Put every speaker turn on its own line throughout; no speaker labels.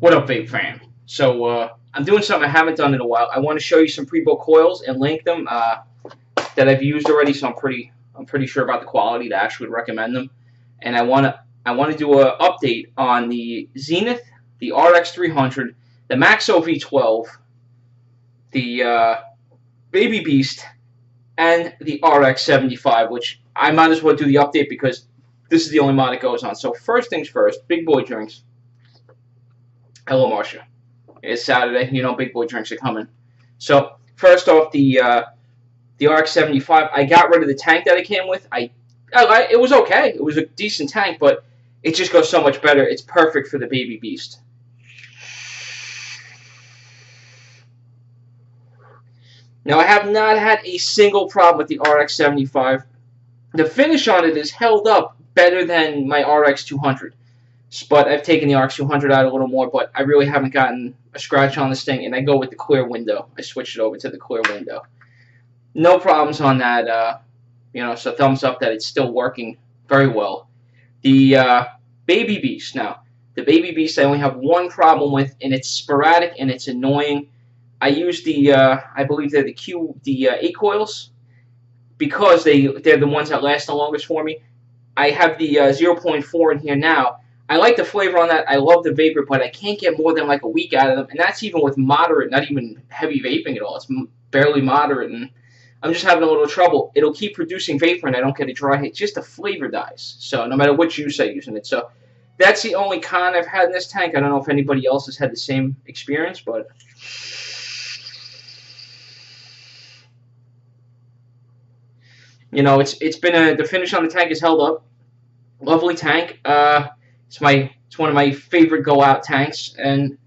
What up, vape fam? So I'm doing something I haven't done in a while. I want to show you some pre-built coils and link them that I've used already. So I'm pretty sure about the quality to actually recommend them. And I want to do an update on the Zenith, the RX300, the Maxo V12, the Baby Beast, and the RX75. Which I might as well do the update because this is the only mod it goes on. So first things first, big boy drinks. Hello, Marcia. It's Saturday. You know, big boy drinks are coming. So first off, the RX75. I got rid of the tank that it came with. It was okay. It was a decent tank, but it just goes so much better. It's perfect for the Baby Beast. Now, I have not had a single problem with the RX75. The finish on it is held up better than my RX200. But I've taken the RX200 out a little more, but I really haven't gotten a scratch on this thing, and I go with the clear window. I switched it over to the clear window. No problems on that, so thumbs up that it's still working very well. The Baby Beast, now, the Baby Beast I only have one problem with, and it's sporadic and it's annoying. I use the, I believe they're the 8 coils, because they're the ones that last the longest for me. I have the 0.4 in here now. I like the flavor on that. I love the vapor, but I can't get more than like a week out of them, and that's even with moderate, not even heavy vaping at all. It's barely moderate, and I'm just having a little trouble. It'll keep producing vapor, and I don't get a dry hit. Just the flavor dies. So no matter what juice I use in it. So that's the only con I've had in this tank. I don't know if anybody else has had the same experience, but you know, it's been the finish on the tank is held up. Lovely tank. It's one of my favorite go-out tanks, and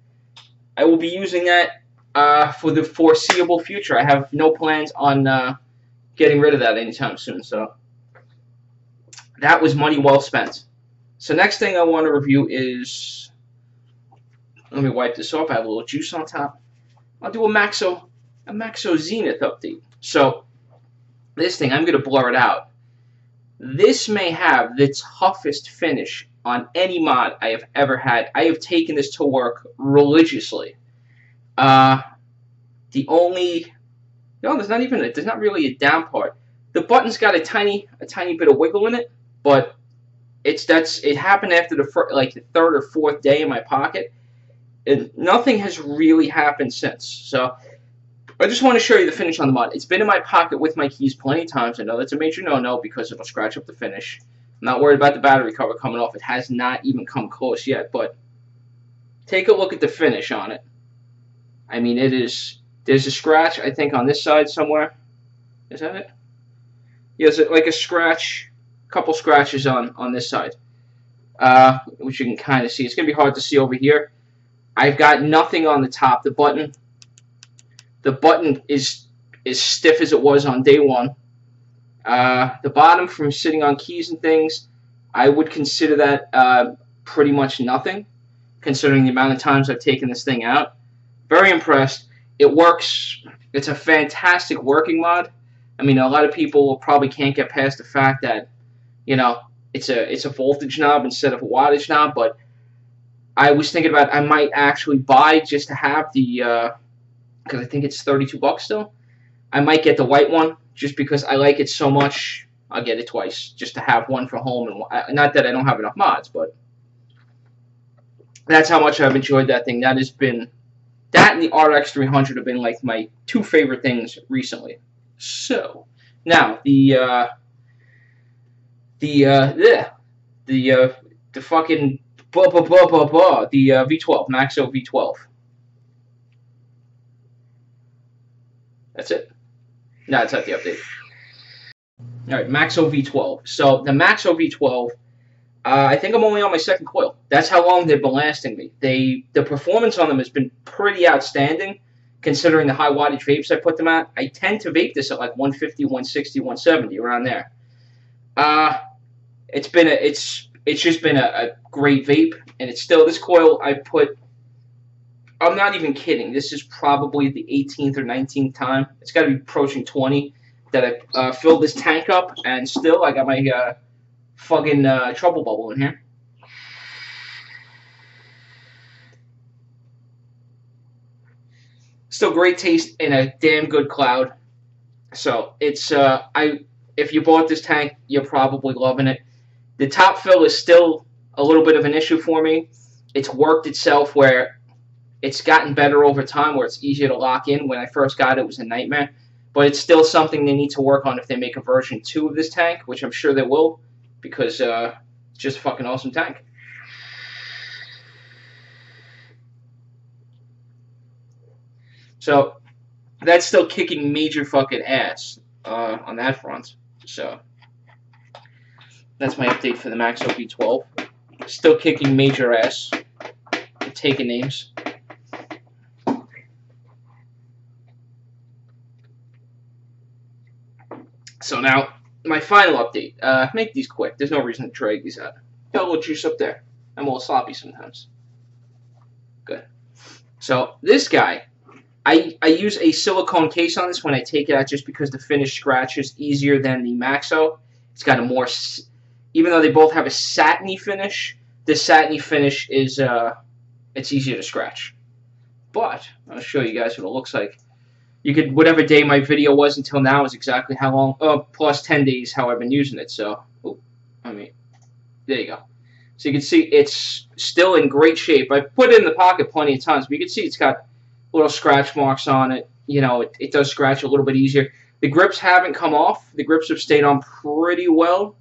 I will be using that for the foreseeable future. I have no plans on getting rid of that anytime soon, so that was money well spent. So next thing I want to review is, let me wipe this off. I have a little juice on top. I'll do a Maxo Zenith update. So this thing, I'm going to blur it out. This may have the toughest finish on any mod I have ever had. I have taken this to work religiously. There's not really a down part. The button's got a tiny bit of wiggle in it, but it happened after the third or fourth day in my pocket, and nothing has really happened since. So I just want to show you the finish on the mod. It's been in my pocket with my keys plenty of times. I know that's a major no-no because it'll scratch up the finish. I'm not worried about the battery cover coming off. It has not even come close yet, but take a look at the finish on it. I mean, there's a scratch, I think, on this side somewhere. Is that it? Yeah, there's like a scratch, a couple scratches on this side, which you can kind of see. It's going to be hard to see over here. I've got nothing on the top. The button is as stiff as it was on day one. The bottom, from sitting on keys and things, I would consider that pretty much nothing, considering the amount of times I've taken this thing out. Very impressed. It works. It's a fantastic working mod. I mean, a lot of people probably can't get past the fact that, you know, it's a voltage knob instead of a wattage knob, but I was thinking about I might actually buy just to have the, because I think it's $32 still. I might get the white one just because I like it so much. I'll get it twice just to have one for home, and not that I don't have enough mods, but that's how much I've enjoyed that thing. That and the RX300 have been like my two favorite things recently. So now the fucking the V12, Maxo V12. That's it. No, it's not the update. Alright, Maxo V12. So, the Maxo V12, I think I'm only on my second coil. That's how long they've been lasting me. The performance on them has been pretty outstanding, considering the high wattage vapes I put them at. I tend to vape this at like 150, 160, 170, around there. It's just been a great vape, and it's still, this coil I'm not even kidding. This is probably the 18th or 19th time. It's got to be approaching 20 that I filled this tank up, and still I got my fucking trouble bubble in here. Still great taste and a damn good cloud. So it's if you bought this tank, you're probably loving it. The top fill is still a little bit of an issue for me. It's worked itself where it's gotten better over time, where it's easier to lock in. When I first got it, it was a nightmare. But it's still something they need to work on if they make a version 2 of this tank, which I'm sure they will, because it's just a fucking awesome tank. So that's still kicking major fucking ass on that front. So that's my update for the Maxo V12. Still kicking major ass. Taking names. So now, my final update. Make these quick. There's no reason to drag these out. Got a little juice up there. I'm a little sloppy sometimes. Good. So, this guy, I use a silicone case on this when I take it out just because the finish scratches easier than the Maxo. It's got a more, even though they both have a satiny finish, this satiny finish is, it's easier to scratch. But, I'll show you guys what it looks like. You could, whatever day my video was until now is exactly how long, plus 10 days how I've been using it, so, there you go. So you can see it's still in great shape. I put it in the pocket plenty of times, but you can see it's got little scratch marks on it. You know, it does scratch a little bit easier. The grips haven't come off. The grips have stayed on pretty well.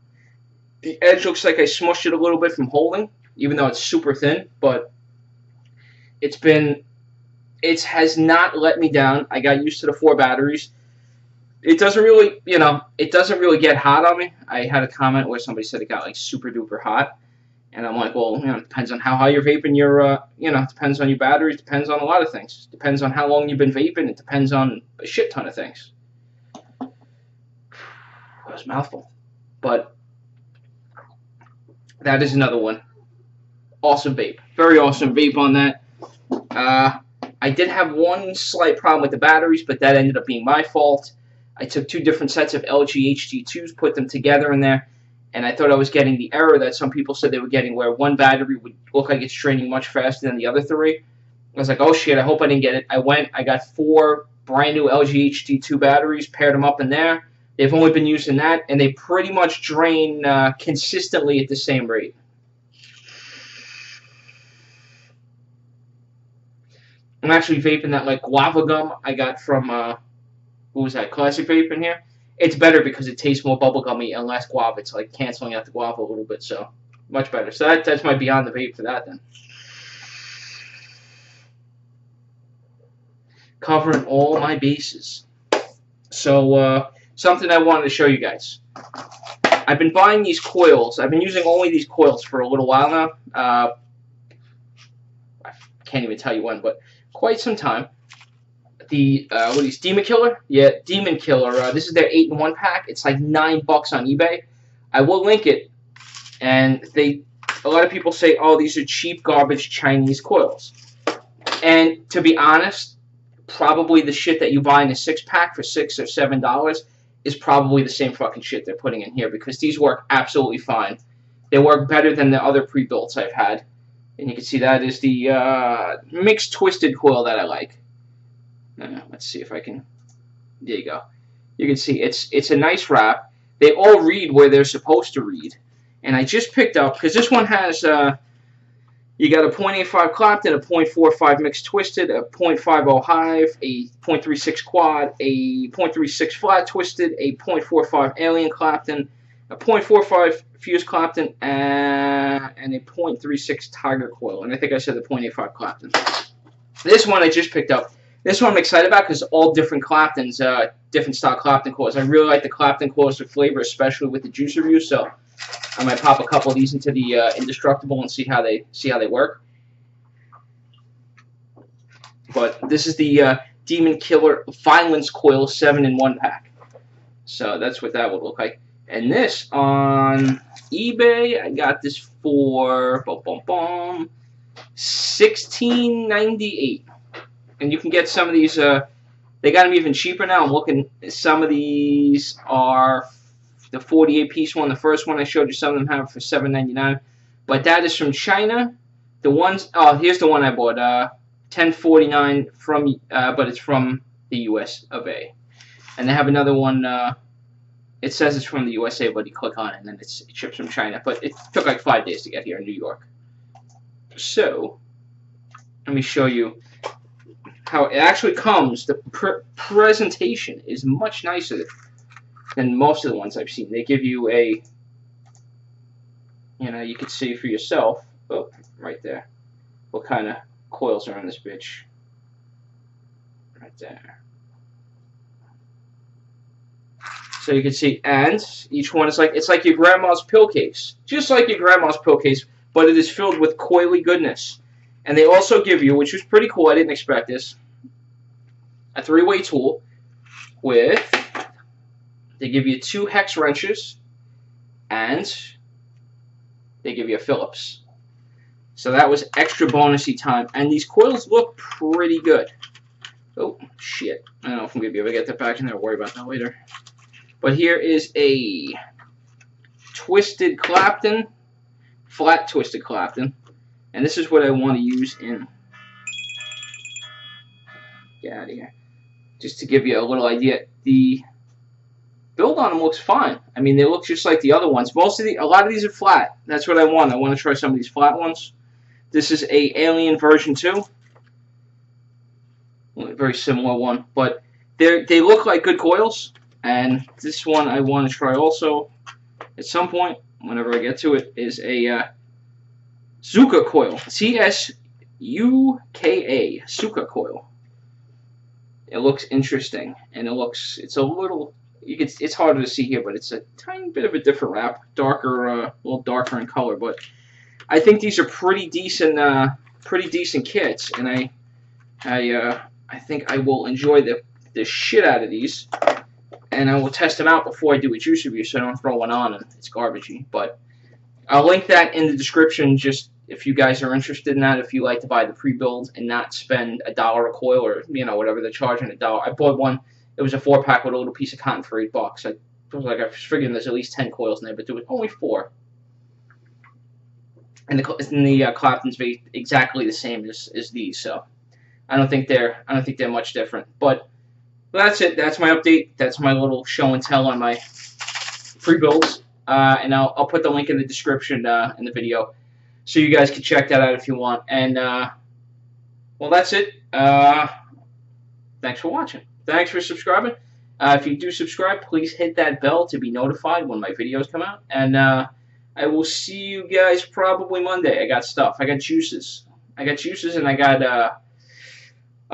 The edge looks like I smushed it a little bit from holding, even though it's super thin, but it has not let me down. I got used to the 4 batteries. It doesn't really, it doesn't really get hot on me. I had a comment where somebody said it got like super duper hot. And I'm like, well, it depends on how high you're vaping your, it depends on your batteries, depends on a lot of things. Depends on how long you've been vaping. It depends on a shit ton of things. That was a mouthful. But that is another one. Awesome vape. Very awesome vape on that. I did have one slight problem with the batteries, but that ended up being my fault. I took 2 different sets of LG HG2s, put them together in there, and I thought I was getting the error that some people said they were getting, where one battery would look like it's draining much faster than the other 3. I was like, oh shit, I hope I didn't get it. I got 4 brand new LG HG2 batteries, paired them up in there. They've only been using that, and they pretty much drain consistently at the same rate. I'm actually vaping that like guava gum I got from, who was that, Classic Vape in here. It's better because it tastes more bubblegummy and less guava. It's like canceling out the guava a little bit, so much better. So that's my Beyond the Vape for that then. Covering all my bases. So, something I wanted to show you guys. I've been buying these coils. I've been using only these coils for a little while now. I can't even tell you when, but quite some time. The what is Demon Killer? Yeah, Demon Killer. This is their 8-in-1 pack. It's like $9 on eBay. I will link it. And a lot of people say, oh, these are cheap garbage Chinese coils. And to be honest, probably the shit that you buy in a 6-pack for $6 or $7 is probably the same fucking shit they're putting in here, because these work absolutely fine. They work better than the other pre-builts I've had. And you can see that is the mixed twisted coil that I like. Let's see if I can. There you go. You can see it's a nice wrap. They all read where they're supposed to read. And I just picked up, because this one has, you got a .85 Clapton, a .45 mixed twisted, a .50 Hive, a .36 quad, a .36 flat twisted, a .45 Alien Clapton, a .45 Fuse Clapton, and a .36 Tiger coil. And I think I said the .85 Clapton. This one I just picked up. This one I'm excited about because all different Claptons, different style Clapton coils. I really like the Clapton coils for flavor, especially with the juice review. So I might pop a couple of these into the Indestructible and see how they work. But this is the Demon Killer Violence Coil 7-in-1 pack. So that's what that would look like. And this on eBay, I got this for $16.98. And you can get some of these, they got them even cheaper now. I'm looking, some of these are the 48-piece one. The first one I showed you, some of them have for $7.99. But that is from China. The ones, oh, here's the one I bought. 1049 from, but it's from the US of A. And they have another one. It says it's from the USA, but you click on it and then it ships from China. But it took like 5 days to get here in New York. So let me show you how it actually comes. The presentation is much nicer than most of the ones I've seen. They give you a, you can see for yourself, oh, right there, what kind of coils are on this bitch. Right there. So you can see, and each one is like, it's like your grandma's pill case. Just like your grandma's pill case, but it is filled with coily goodness. And they also give you, which was pretty cool, I didn't expect this, a 3-way tool with, they give you 2 hex wrenches, and they give you a Phillips. So that was extra bonusy time. And these coils look pretty good. Oh, shit. I don't know if I'm going to be able to get that back in there. I'll worry about that later. But here is a twisted Clapton, flat twisted Clapton. And this is what I want to use in, get out of here, just to give you a little idea. The build on them looks fine. I mean, they look just like the other ones. A lot of these are flat. That's what I want. I want to try some of these flat ones. This is a Alien version 2. Very similar one, but they look like good coils. And this one I want to try also at some point, whenever I get to it, is a Zuka coil. C-S-U-K-A, Zuka coil. It looks interesting, and it's a little, it's harder to see here, but it's a tiny bit of a different wrap, darker, a little darker in color. But I think these are pretty decent kits, and I think I will enjoy the shit out of these. And I will test them out before I do a juice review, so I don't throw one on and it's garbagey. But I'll link that in the description, just if you guys are interested in that, if you like to buy the pre-build and not spend $1 a coil, or whatever they're charging, $1. I bought one. It was a 4-pack with a little piece of cotton for $8. I was figuring there's at least 10 coils in there, but there was only 4. And the Clapton's exactly the same as these, so I don't think they're much different. But that's it. That's my update. That's my little show and tell on my pre-builds. And I'll put the link in the description in the video, so you guys can check that out if you want. And well, that's it. Thanks for watching. Thanks for subscribing. If you do subscribe, please hit that bell to be notified when my videos come out. And I will see you guys probably Monday. I got stuff. I got juices. And I got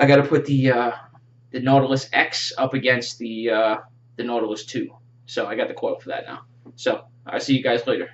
to put the Nautilus X up against the Nautilus 2. So I got the coil for that now. So I'll see you guys later.